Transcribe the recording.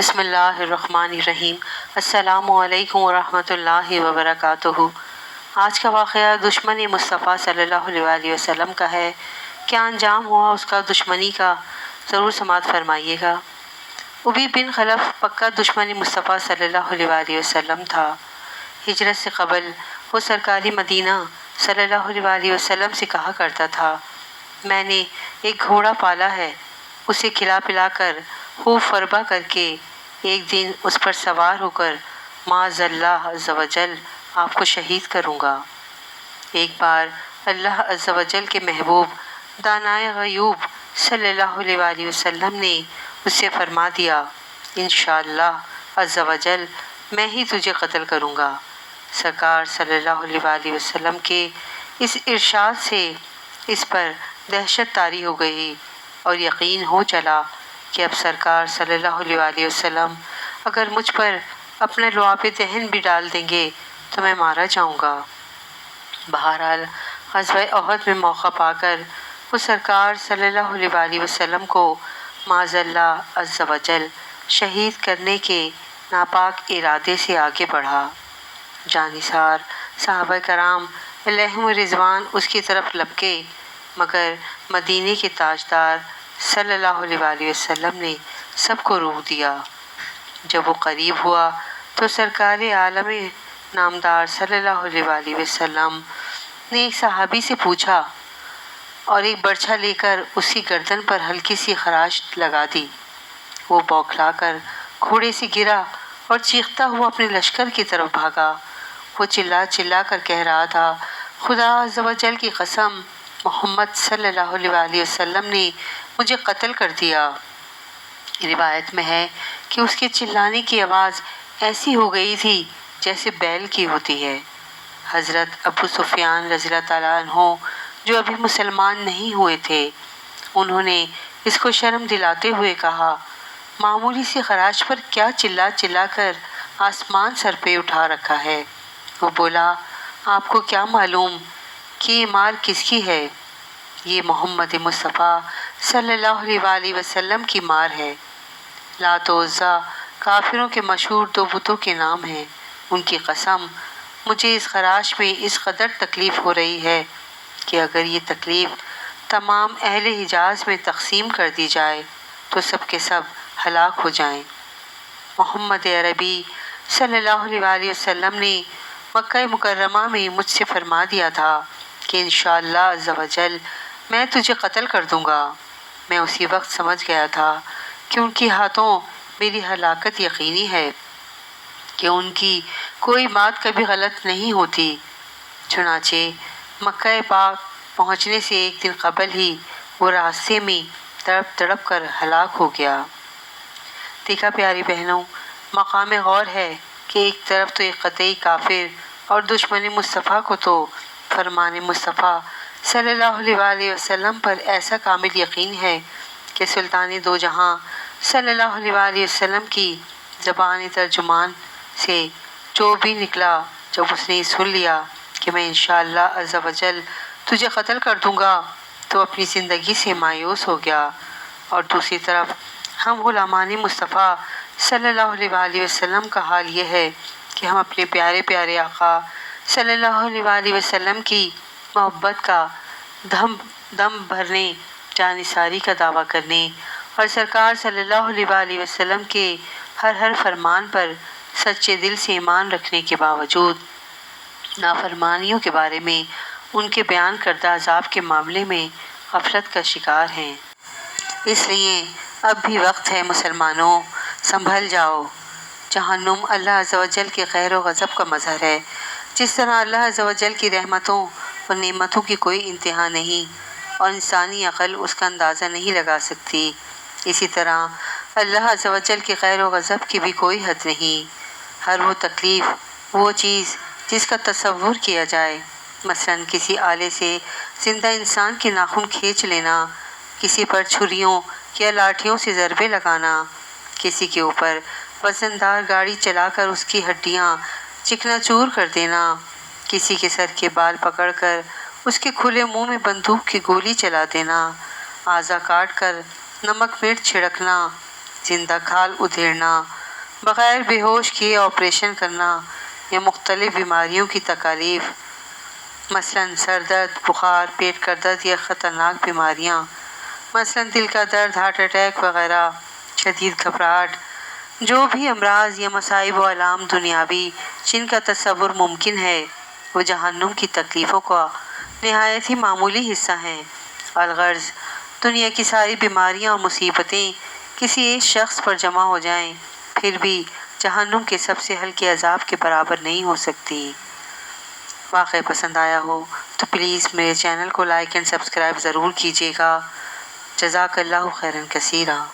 بسم اللہ الرحمن الرحیم۔ السلام علیکم ورحمۃ اللہ وبرکاتہ۔ آج کا واقعہ دشمن مصطفیٰ صلی اللہ علیہ وسلم کا ہے۔ کیا انجام ہوا اس کا دشمنی کا، ضرور سماعت فرمائیے گا۔ ابی بن خلف پکا دشمن مصطفیٰ صلی اللہ علیہ وسلم تھا۔ ہجرت سے قبل وہ سرکاری مدینہ صلی اللہ علیہ وسلم سے کہا کرتا تھا، میں نے ایک گھوڑا پالا ہے، اسے کھلا پلا کر خوب فربا کر کے ایک دن اس پر سوار ہو کر معاذ اللہ عز و جل آپ کو شہید کروں گا۔ ایک بار اللہ عز و جل کے محبوب دانائے غیوب صلی اللہ علیہ وسلم نے اس سے فرما دیا، انشاءاللہ عز و جل میں ہی تجھے قتل کروں گا۔ سرکار صلی اللہ علیہ وسلم کے اس ارشاد سے اس پر دہشت طاری ہو گئی اور یقین ہو چلا کہ اب سرکار صلی اللہ علیہ وسلم اگر مجھ پر اپنا لعاب دہن بھی ڈال دیں گے تو میں مارا جاؤں گا۔ بہرحال غزوہ احد میں موقع پا کر وہ سرکار صلی اللہ علیہ وسلم کو معاذ اللہ عز و جل شہید کرنے کے ناپاک ارادے سے آگے بڑھا۔ جانثار صحابہ کرام علیہم رضوان اس کی طرف لپکے، مگر مدینے کے تاجدار صلی اللہ علیہ وسلم نے سب کو روک دیا۔ جب وہ قریب ہوا تو سرکار عالم نامدار صلی اللہ علیہ وسلم نے ایک صحابی سے پوچھا اور ایک برچھا لے کر اس کی گردن پر ہلکی سی خراش لگا دی۔ وہ بوکھلا کر گھوڑے سے گرا اور چیختا ہوا اپنے لشکر کی طرف بھاگا۔ وہ چلا چلا کر کہہ رہا تھا، خدا عز و جل کی قسم، محمد صلی اللہ علیہ وسلم نے مجھے قتل کر دیا۔ روایت میں ہے کہ اس کے چلانے کی آواز ایسی ہو گئی تھی جیسے بیل کی ہوتی ہے۔ حضرت ابو سفیان رضی اللہ تعالیٰ عنہ جو ابھی مسلمان نہیں ہوئے تھے، انہوں نے اس کو شرم دلاتے ہوئے کہا، معمولی سی خراش پر کیا چلا چلا کر آسمان سر پہ اٹھا رکھا ہے؟ وہ بولا، آپ کو کیا معلوم کہ یہ مار کس کی ہے؟ یہ محمد مصطفیٰ صلی اللہ علیہ وسلم کی مار ہے۔ لات و عزیٰ کافروں کے مشہور دو بتوں کے نام ہیں۔ ان کی قسم، مجھے اس خراش میں اس قدر تکلیف ہو رہی ہے کہ اگر یہ تکلیف تمام اہل حجاز میں تقسیم کر دی جائے تو سب کے سب ہلاک ہو جائیں۔ محمد عربی صلی اللہ علیہ وسلم نے مکہ مکرمہ میں مجھ سے فرما دیا تھا کہ انشاءاللہ عز و جل میں تجھے قتل کر دوں گا۔ میں اسی وقت سمجھ گیا تھا کہ ان کے ہاتھوں میری ہلاکت یقینی ہے، کہ ان کی کوئی بات کبھی غلط نہیں ہوتی۔ چنانچہ مکہ پاک پہنچنے سے ایک دن قبل ہی وہ راستے میں تڑپ تڑپ کر ہلاک ہو گیا۔ دیکھا پیاری بہنوں، مقام غور ہے کہ ایک طرف تو ایک قطعی کافر اور دشمن مصطفیٰ کو تو فرمان مصطفیٰ صلی اللہ علیہ وسلم پر ایسا کامل یقین ہے کہ سلطان دو جہاں صلی اللہ علیہ وسلم کی زبان ترجمان سے جو بھی نکلا، جب اس نے سن لیا کہ میں انشاءاللہ عز و جل تجھے قتل کر دوں گا، تو اپنی زندگی سے مایوس ہو گیا۔ اور دوسری طرف ہم غلامان مصطفیٰ صلی اللہ علیہ وسلم کا حال یہ ہے کہ ہم اپنے پیارے پیارے آقا صلی اللہ علیہ وسلم کی محبت کا دم بھرنے، جانثاری کا دعویٰ کرنے اور سرکار صلی اللہ علیہ وسلم کے ہر فرمان پر سچے دل سے ایمان رکھنے کے باوجود نافرمانیوں کے بارے میں ان کے بیان کردہ عذاب کے معاملے میں غفلت کا شکار ہیں۔ اس لیے اب بھی وقت ہے مسلمانوں، سنبھل جاؤ۔ جہنم اللہ عز و جل کے قہر و غضب کا مظہر ہے۔ جس طرح اللہ عز و جل کی رحمتوں اور نعمتوں کی کوئی انتہا نہیں اور انسانی عقل اس کا اندازہ نہیں لگا سکتی، اسی طرح اللہ عز و جل کے قہر و غضب کی بھی کوئی حد نہیں۔ ہر وہ تکلیف، وہ چیز جس کا تصور کیا جائے، مثلاً کسی آلے سے زندہ انسان کے ناخن کھینچ لینا، کسی پر چھریوں یا لاٹھیوں سے ضربے لگانا، کسی کے اوپر وزندار گاڑی چلا کر اس کی ہڈیاں چکنا چور کر دینا، کسی کے سر کے بال پکڑ کر اس کے کھلے منہ میں بندوق کی گولی چلا دینا، اعضا کاٹ کر نمک مرچ چھڑکنا، زندہ کھال ادھیڑنا، بغیر بے ہوش کیے آپریشن کرنا یا مختلف بیماریوں کی تکالیف مثلاً سر درد، بخار، پیٹ کا درد یا خطرناک بیماریاں مثلاً دل کا درد، ہارٹ اٹیک وغیرہ، شدید گھبراہٹ، جو بھی امراض یا مصائب و آلام دنیاوی جن کا تصور ممکن ہے وہ جہنم کی تکلیفوں کا نہایت ہی معمولی حصہ ہیں۔ الغرض دنیا کی ساری بیماریاں اور مصیبتیں کسی ایک شخص پر جمع ہو جائیں پھر بھی جہنم کے سب سے ہلکے عذاب کے برابر نہیں ہو سکتی۔ واقعہ پسند آیا ہو تو پلیز میرے چینل کو لائک اینڈ سبسکرائب ضرور کیجیے گا۔ جزاک اللہ خیراً کثیرا۔